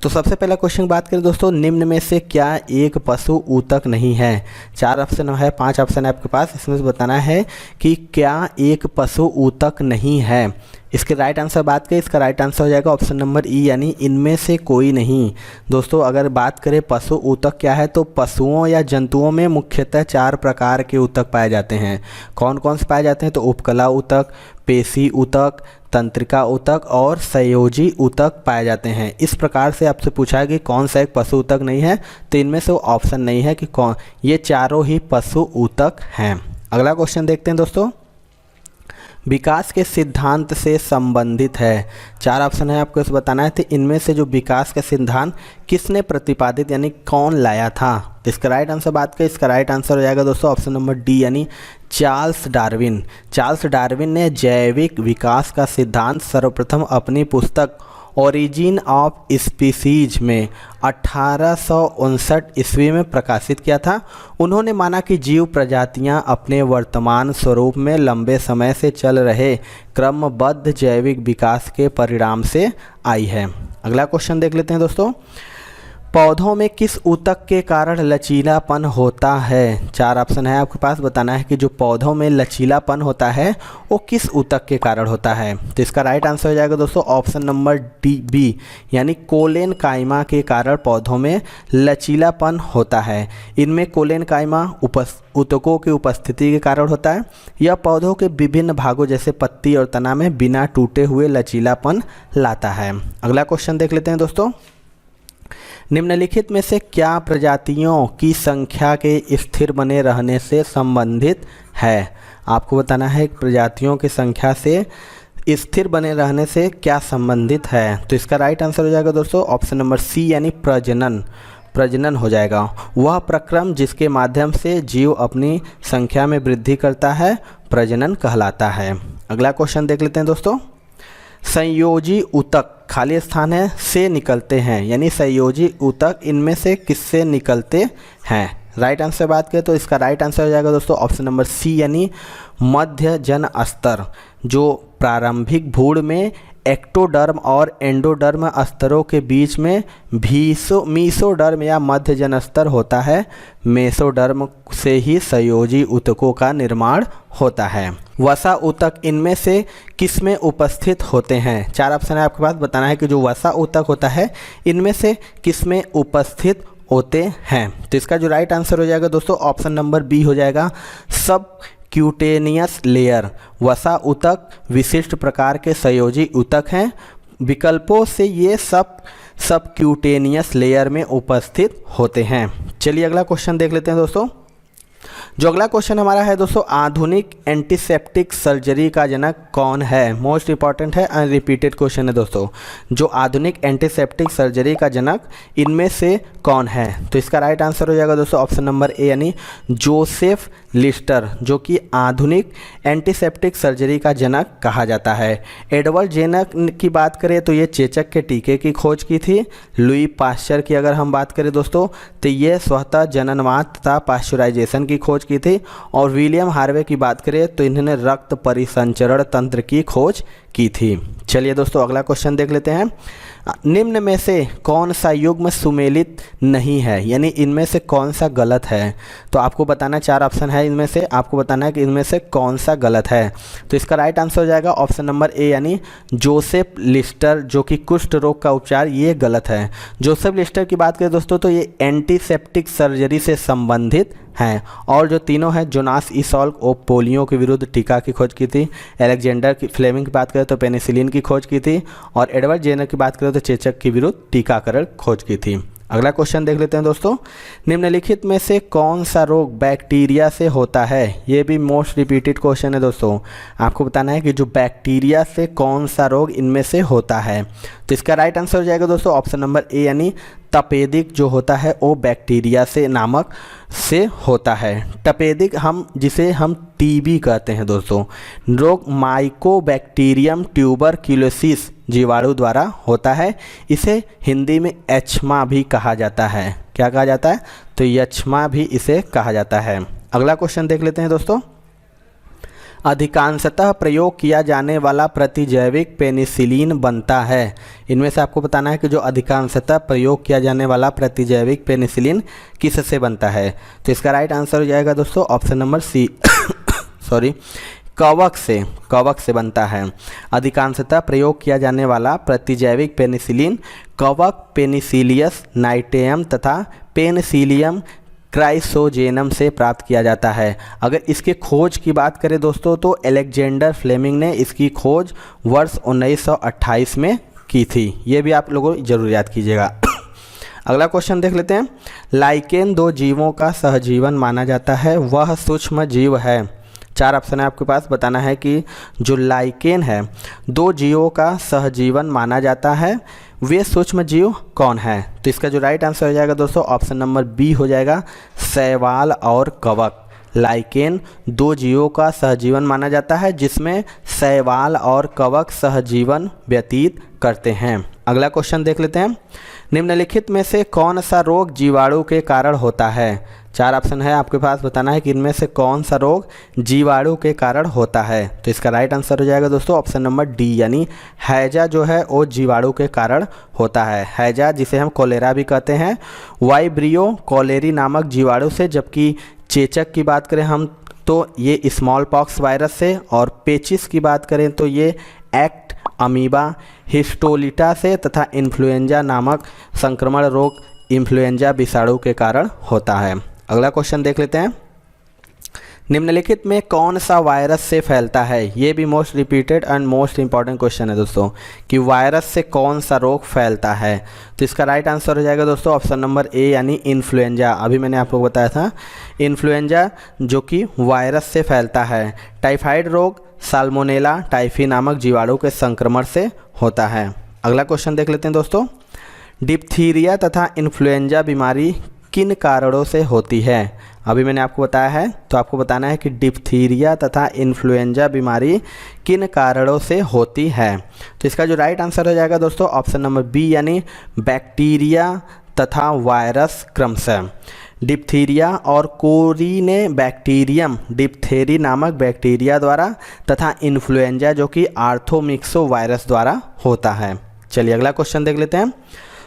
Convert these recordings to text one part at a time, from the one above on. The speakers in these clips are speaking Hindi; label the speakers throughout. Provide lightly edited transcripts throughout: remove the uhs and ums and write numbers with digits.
Speaker 1: तो सबसे पहला क्वेश्चन बात करें दोस्तों, निम्न में से क्या एक पशु ऊतक नहीं है। 4 ऑप्शन है, 5 ऑप्शन है आपके पास, इसमें से बताना है कि क्या एक पशु ऊतक नहीं है। इसके राइट आंसर बात करें, इसका राइट आंसर हो जाएगा ऑप्शन नंबर ई, यानी इनमें से कोई नहीं। दोस्तों अगर बात करें पशु ऊतक क्या है, तो पशुओं या जंतुओं में मुख्यतः 4 प्रकार के ऊतक पाए जाते हैं। कौन कौन से पाए जाते हैं, तो उपकला ऊतक, पेशी ऊतक, तंत्रिका ऊतक और संयोजी ऊतक पाए जाते हैं। इस प्रकार से आपसे पूछा है कि कौन सा एक पशु ऊतक नहीं है, तो इनमें से वो ऑप्शन नहीं है कि कौन, ये चारों ही पशु ऊतक हैं। अगला क्वेश्चन देखते हैं दोस्तों, विकास के सिद्धांत से संबंधित है। 4 ऑप्शन है, आपको इसे बताना है, तो इनमें से जो विकास का सिद्धांत किसने प्रतिपादित यानी कौन लाया था। तो इसका राइट आंसर बात करें, इसका राइट आंसर हो जाएगा दोस्तों ऑप्शन नंबर डी, यानी चार्ल्स डार्विन। चार्ल्स डार्विन ने जैविक विकास का सिद्धांत सर्वप्रथम अपनी पुस्तक ओरिजिन ऑफ स्पीसीज में 1859 ईस्वी में प्रकाशित किया था। उन्होंने माना कि जीव प्रजातियां अपने वर्तमान स्वरूप में लंबे समय से चल रहे क्रमबद्ध जैविक विकास के परिणाम से आई है। अगला क्वेश्चन देख लेते हैं दोस्तों, पौधों में किस ऊतक के कारण लचीलापन होता है। 4 ऑप्शन है आपके पास, बताना है कि जो पौधों में लचीलापन होता है वो किस ऊतक के कारण होता है। तो इसका राइट आंसर हो जाएगा दोस्तों ऑप्शन नंबर डी बी, यानी कोलेन काइमा के कारण पौधों में लचीलापन होता है। इनमें कोलेन काइमा ऊतकों की उपस्थिति के कारण होता है। यह पौधों के विभिन्न भागों जैसे पत्ती और तना में बिना टूटे हुए लचीलापन लाता है। अगला क्वेश्चन देख लेते हैं दोस्तों, निम्नलिखित में से क्या प्रजातियों की संख्या के स्थिर बने रहने से संबंधित है। आपको बताना है प्रजातियों की संख्या से स्थिर बने रहने से क्या संबंधित है। तो इसका राइट आंसर हो जाएगा दोस्तों ऑप्शन नंबर सी, यानी प्रजनन हो जाएगा। वह प्रक्रम जिसके माध्यम से जीव अपनी संख्या में वृद्धि करता है प्रजनन कहलाता है। अगला क्वेश्चन देख लेते हैं दोस्तों, संयोजी ऊतक खाली स्थान है से निकलते हैं, यानी संयोजी ऊतक इनमें से किससे निकलते हैं। राइट आंसर बात करें तो इसका राइट आंसर हो जाएगा दोस्तों ऑप्शन नंबर सी, यानी मध्य जन स्तर। जो प्रारंभिक भ्रूण में एक्टोडर्म और एंडोडर्म स्तरों के बीच में मीसोडर्म या मध्य जन स्तर होता है, मेसोडर्म से ही संयोजी ऊतकों का निर्माण होता है। वसा ऊतक इनमें से किस में उपस्थित होते हैं। 4 ऑप्शन है आपके पास, बताना है कि जो वसा ऊतक होता है इनमें से किस में उपस्थित होते हैं। तो इसका जो राइट आंसर हो जाएगा दोस्तों ऑप्शन नंबर बी हो जाएगा, सब क्यूटेनियस लेयर। वसा ऊतक विशिष्ट प्रकार के संयोजी ऊतक हैं। विकल्पों से ये सब क्यूटेनियस लेयर में उपस्थित होते हैं। चलिए अगला क्वेश्चन देख लेते हैं दोस्तों। जो अगला क्वेश्चन हमारा है दोस्तों, आधुनिक एंटीसेप्टिक सर्जरी का जनक कौन है। मोस्ट इंपॉर्टेंट है, अनरिपीटेड क्वेश्चन है दोस्तों। जो आधुनिक एंटीसेप्टिक सर्जरी का जनक इनमें से कौन है। तो इसका राइट आंसर हो जाएगा दोस्तों ऑप्शन नंबर ए, यानी जोसेफ लिस्टर, जो कि आधुनिक एंटीसेप्टिक सर्जरी का जनक कहा जाता है। एडवर्ड जेनर की बात करें तो ये चेचक के टीके की खोज की थी। लुई पाश्चर की अगर हम बात करें दोस्तों, तो ये स्वतः जननवात तथा पाश्चराइजेशन की खोज की थी। और विलियम हार्वे की बात करें तो इन्होंने रक्त परिसंचरण तंत्र की खोज की थी। चलिए दोस्तों अगला क्वेश्चन देख लेते हैं, निम्न में से कौन सा युग्म सुमेलित नहीं है, यानी इनमें से कौन सा गलत है। तो आपको बताना 4 ऑप्शन है, इनमें से आपको बताना है कि इनमें से कौन सा गलत है। तो इसका राइट आंसर हो जाएगा ऑप्शन नंबर ए, यानी जोसेफ लिस्टर, जो कि कुष्ठ रोग का उपचार, ये गलत है। जोसेफ लिस्टर की बात करें दोस्तों तो ये एंटीसेप्टिक सर्जरी से संबंधित हैं। और जो तीनों हैं, जोनास ई सॉल्क वो पोलियो के विरुद्ध टीका की खोज की थी। अलेक्जेंडर की फ्लेमिंग की बात करें तो पेनिसिलिन की खोज की थी। और एडवर्ड जेनर की बात करें तो चेचक के विरुद्ध टीकाकरण खोज की थी। अगला क्वेश्चन देख लेते हैं दोस्तों, निम्नलिखित में से कौन सा रोग बैक्टीरिया से होता है। ये भी मोस्ट रिपीटेड क्वेश्चन है दोस्तों। आपको बताना है कि जो बैक्टीरिया से कौन सा रोग इनमें से होता है। तो इसका राइट आंसर हो जाएगा दोस्तों ऑप्शन नंबर ए, यानी तपेदिक जो होता है वो बैक्टीरिया से नामक से होता है। तपेदिक जिसे हम टीबी कहते हैं दोस्तों। रोग माइकोबैक्टीरियम ट्यूबरक्यूलोसिस जीवाणु द्वारा होता है। इसे हिंदी में एचमा भी कहा जाता है। क्या कहा जाता है, तो यक्षमा भी इसे कहा जाता है। अगला क्वेश्चन देख लेते हैं दोस्तों, अधिकांशतः प्रयोग किया जाने वाला प्रतिजैविक पेनिसिलिन बनता है। इनमें से आपको बताना है कि जो अधिकांशतः प्रयोग किया जाने वाला प्रतिजैविक पेनिसिलिन किससे बनता है। तो इसका राइट आंसर हो जाएगा दोस्तों ऑप्शन नंबर सी सॉरी कवक से बनता है। अधिकांशतः प्रयोग किया जाने वाला प्रतिजैविक पेनिसिलिन कवक पेनिसिलियस नाइटेम तथा पेनिसिलियम क्राइसोजेनम से प्राप्त किया जाता है। अगर इसके खोज की बात करें दोस्तों तो अलेक्जेंडर फ्लेमिंग ने इसकी खोज वर्ष 1928 में की थी। ये भी आप लोगों को जरूर याद कीजिएगा। अगला क्वेश्चन देख लेते हैं। लाइकेन दो जीवों का सहजीवन माना जाता है, वह सूक्ष्म जीव है। 4 ऑप्शन है आपके पास। बताना है कि जो लाइकेन है दो जीवों का सहजीवन माना जाता है, वे सूक्ष्म जीव कौन है। तो इसका जो राइट आंसर हो जाएगा दोस्तों ऑप्शन नंबर बी हो जाएगा, शैवाल और कवक। लाइकेन दो जीवों का सहजीवन माना जाता है जिसमें शैवाल और कवक सहजीवन व्यतीत करते हैं। अगला क्वेश्चन देख लेते हैं। निम्नलिखित में से कौन सा रोग जीवाणु के कारण होता है। 4 ऑप्शन है आपके पास। बताना है कि इनमें से कौन सा रोग जीवाणु के कारण होता है। तो इसका राइट आंसर हो जाएगा दोस्तों ऑप्शन नंबर डी, यानी हैजा जो है वो जीवाणु के कारण होता है। हैजा जिसे हम कोलेरा भी कहते हैं, वाइब्रियो कोलेरी नामक जीवाणु से, जबकि चेचक की बात करें हम तो ये स्मॉल पॉक्स वायरस से, और पेचिस की बात करें तो ये एक्ट अमीबा हिस्टोलिटा से, तथा इन्फ्लुएंजा नामक संक्रमण रोग इन्फ्लुएंजा विषाणु के कारण होता है। अगला क्वेश्चन देख लेते हैं। निम्नलिखित में कौन सा वायरस से फैलता है। ये भी most repeated and most important question है दोस्तों कि वायरस से कौन सा रोग फैलता है। तो इसका राइट आंसर हो जाएगा दोस्तों ऑप्शन नंबर ए, यानी इन्फ्लुएंजा। अभी मैंने आपको बताया था इन्फ्लुएंजा जो कि वायरस से फैलता है। टाइफाइड रोग साल्मोनेला टाइफी नामक जीवाणु के संक्रमण से होता है। अगला क्वेश्चन देख लेते हैं दोस्तों। डिप्थीरिया तथा इन्फ्लुएंजा बीमारी किन कारणों से होती है। अभी मैंने आपको बताया है, तो आपको बताना है कि डिप्थीरिया तथा इन्फ्लुएंजा बीमारी किन कारणों से होती है। तो इसका जो राइट आंसर हो जाएगा दोस्तों ऑप्शन नंबर बी, यानी बैक्टीरिया तथा वायरस क्रमशः। डिप्थीरिया और कोरिने बैक्टीरियम डिप्थेरी नामक बैक्टीरिया द्वारा तथा इन्फ्लुएंजा जो कि आर्थोमिक्सो वायरस द्वारा होता है। चलिए अगला क्वेश्चन देख लेते हैं।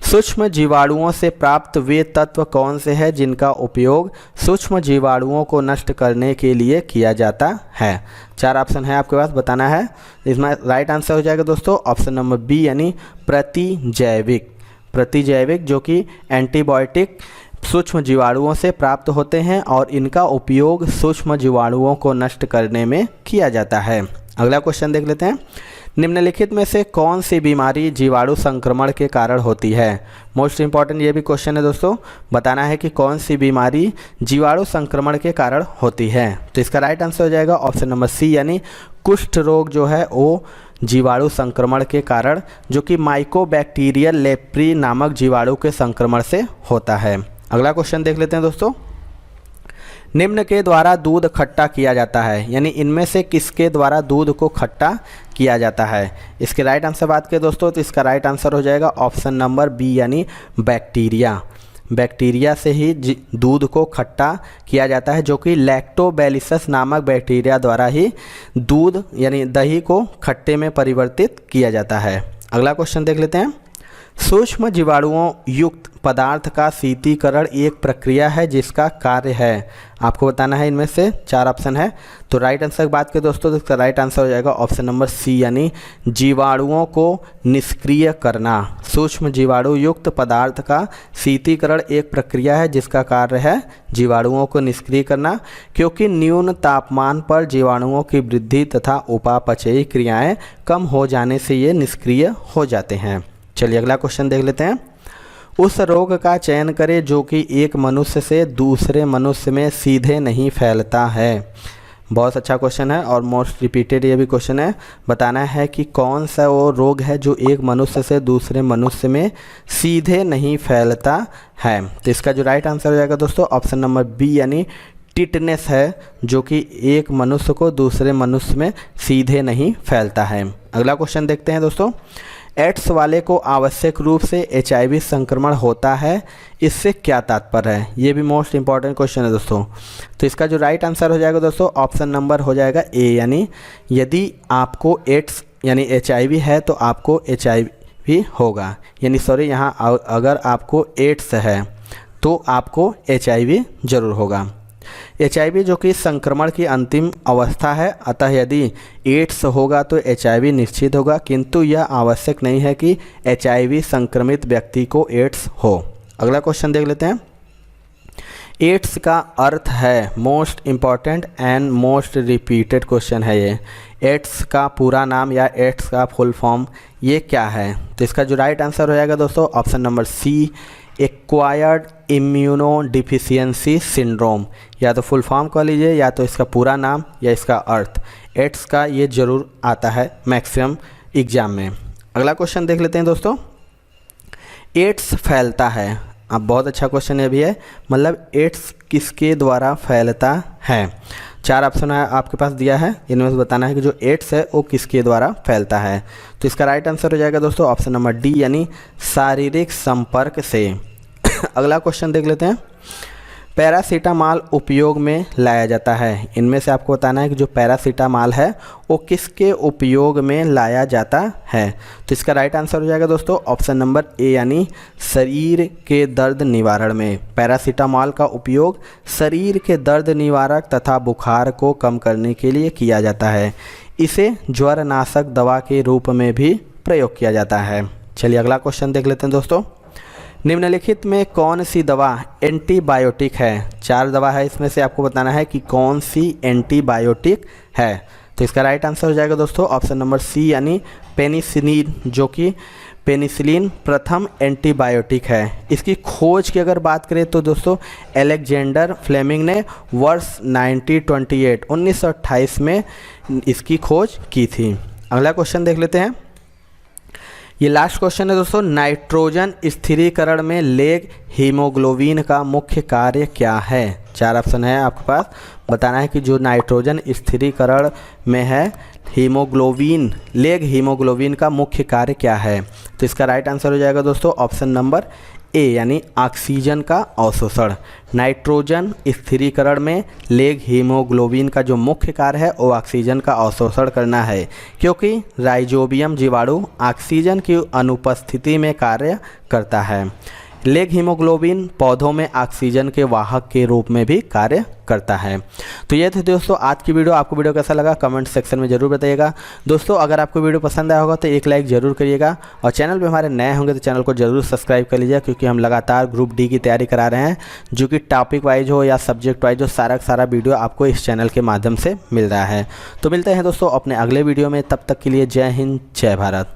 Speaker 1: सूक्ष्म जीवाणुओं से प्राप्त वे तत्व कौन से हैं जिनका उपयोग सूक्ष्म जीवाणुओं को नष्ट करने के लिए किया जाता है। 4 ऑप्शन है आपके पास। बताना है, इसमें राइट आंसर हो जाएगा दोस्तों ऑप्शन नंबर बी, यानी प्रतिजैविक जो कि एंटीबायोटिक सूक्ष्म जीवाणुओं से प्राप्त होते हैं और इनका उपयोग सूक्ष्म जीवाणुओं को नष्ट करने में किया जाता है। अगला क्वेश्चन देख लेते हैं। निम्नलिखित में से कौन सी बीमारी जीवाणु संक्रमण के कारण होती है। मोस्ट इंपॉर्टेंट ये भी क्वेश्चन है दोस्तों। बताना है कि कौन सी बीमारी जीवाणु संक्रमण के कारण होती है। तो इसका राइट आंसर हो जाएगा ऑप्शन नंबर सी, यानी कुष्ठ रोग जो है वो जीवाणु संक्रमण के कारण, जो कि माइकोबैक्टीरियल लेप्री नामक जीवाणु के संक्रमण से होता है। अगला क्वेश्चन देख लेते हैं दोस्तों। निम्न के द्वारा दूध खट्टा किया जाता है, यानी इनमें से किसके द्वारा दूध को खट्टा किया जाता है। इसके राइट आंसर बात करें दोस्तों तो इसका राइट आंसर हो जाएगा ऑप्शन नंबर बी, यानी बैक्टीरिया से ही दूध को खट्टा किया जाता है, जो कि लैक्टोबैलिसस नामक बैक्टीरिया द्वारा ही दूध यानी दही को खट्टे में परिवर्तित किया जाता है। अगला क्वेश्चन देख लेते हैं। सूक्ष्म जीवाणुओं युक्त पदार्थ का शीतीकरण एक प्रक्रिया है जिसका कार्य है। आपको बताना है, इनमें से 4 ऑप्शन है। तो राइट आंसर की बात करें दोस्तों तो इसका राइट आंसर हो जाएगा ऑप्शन नंबर सी, यानी जीवाणुओं को निष्क्रिय करना। सूक्ष्म जीवाणु युक्त पदार्थ का शीतीकरण एक प्रक्रिया है जिसका कार्य है जीवाणुओं को निष्क्रिय करना, क्योंकि न्यून तापमान पर जीवाणुओं की वृद्धि तथा उपापचयी क्रियाएं कम हो जाने से ये निष्क्रिय हो जाते हैं। चलिए अगला क्वेश्चन देख लेते हैं। उस रोग का चयन करें जो कि एक मनुष्य से दूसरे मनुष्य में सीधे नहीं फैलता है। बहुत अच्छा क्वेश्चन है और मोस्ट रिपीटेड ये भी क्वेश्चन है। बताना है कि कौन सा वो रोग है जो एक मनुष्य से दूसरे मनुष्य में सीधे नहीं फैलता है। तो इसका जो राइट आंसर हो जाएगा दोस्तों ऑप्शन नंबर बी, यानी टिटनेस है, जो कि एक मनुष्य को दूसरे मनुष्य में सीधे नहीं फैलता है। अगला क्वेश्चन देखते हैं दोस्तों। एड्स वाले को आवश्यक रूप से HIV संक्रमण होता है, इससे क्या तात्पर्य है? ये भी मोस्ट इंपॉर्टेंट क्वेश्चन है दोस्तों। तो इसका जो राइट आंसर हो जाएगा दोस्तों, ऑप्शन नंबर हो जाएगा ए, यानी यदि आपको एड्स यानी HIV है तो आपको HIV होगा, यानी सॉरी यहाँ अगर आपको एड्स है तो आपको HIV जरूर होगा। HIV जो कि संक्रमण की अंतिम अवस्था है, अतः यदि एड्स होगा तो HIV निश्चित होगा, किंतु यह आवश्यक नहीं है कि HIV संक्रमित व्यक्ति को एड्स हो। अगला क्वेश्चन देख लेते हैं। एड्स का अर्थ है, most important and most repeated question है ये। एड्स का पूरा नाम या एड्स का फुल फॉर्म ये क्या है? तो इसका जो राइट आंसर हो जाएगा दोस्तों, option number C, acquired immuno deficiency syndrome. या तो फुल फॉर्म कह लीजिए या तो इसका पूरा नाम या इसका अर्थ। एड्स का ये जरूर आता है मैक्सिमम एग्जाम में। अगला क्वेश्चन देख लेते हैं दोस्तों। एड्स फैलता है, अब बहुत अच्छा क्वेश्चन ये भी है, मतलब एड्स किसके द्वारा फैलता है? 4 ऑप्शन आपके पास दिया है, इनमें से बताना है कि जो एड्स है वो किसके द्वारा फैलता है। तो इसका राइट आंसर हो जाएगा दोस्तों ऑप्शन नंबर डी, यानी शारीरिक संपर्क से। अगला क्वेश्चन देख लेते हैं। पैरासीटामॉल उपयोग में लाया जाता है, इनमें से आपको बताना है कि जो पैरासीटामॉल है वो किसके उपयोग में लाया जाता है। तो इसका राइट आंसर हो जाएगा दोस्तों ऑप्शन नंबर ए, यानी शरीर के दर्द निवारण में। पैरासीटामॉल का उपयोग शरीर के दर्द निवारक तथा बुखार को कम करने के लिए किया जाता है। इसे ज्वरनाशक दवा के रूप में भी प्रयोग किया जाता है। चलिए अगला क्वेश्चन देख लेते हैं दोस्तों। निम्नलिखित में कौन सी दवा एंटीबायोटिक है? 4 दवा है, इसमें से आपको बताना है कि कौन सी एंटीबायोटिक है। तो इसका राइट आंसर हो जाएगा दोस्तों ऑप्शन नंबर सी, यानी पेनिसिलिन, जो कि पेनिसिलिन प्रथम एंटीबायोटिक है। इसकी खोज की अगर बात करें तो दोस्तों अलेक्जेंडर फ्लेमिंग ने वर्ष 1928 में इसकी खोज की थी। अगला क्वेश्चन देख लेते हैं। ये लास्ट क्वेश्चन है दोस्तों। नाइट्रोजन स्थिरीकरण में लेग हीमोग्लोबिन का मुख्य कार्य क्या है? 4 ऑप्शन है आपके पास, बताना है कि जो नाइट्रोजन स्थिरीकरण में है हीमोग्लोबिन, लेग हीमोग्लोबिन का मुख्य कार्य क्या है? तो इसका राइट आंसर हो जाएगा दोस्तों ऑप्शन नंबर ए, यानी ऑक्सीजन का अवशोषण। नाइट्रोजन स्थिरीकरण में लेग हीमोग्लोबिन का जो मुख्य कार्य है वो ऑक्सीजन का अवशोषण करना है, क्योंकि राइजोबियम जीवाणु ऑक्सीजन की अनुपस्थिति में कार्य करता है। लेग हीमोग्लोबिन पौधों में ऑक्सीजन के वाहक के रूप में भी कार्य करता है। तो ये थे दोस्तों आज की वीडियो। आपको वीडियो कैसा लगा कमेंट सेक्शन में जरूर बताइएगा। दोस्तों अगर आपको वीडियो पसंद आया होगा तो एक लाइक ज़रूर करिएगा, और चैनल पे हमारे नए होंगे तो चैनल को जरूर सब्सक्राइब कर लीजिएगा, क्योंकि हम लगातार ग्रुप डी की तैयारी करा रहे हैं, जो कि टॉपिक वाइज हो या सब्जेक्ट वाइज हो, सारा वीडियो आपको इस चैनल के माध्यम से मिल रहा है। तो मिलते हैं दोस्तों अपने अगले वीडियो में, तब तक के लिए जय हिंद जय भारत।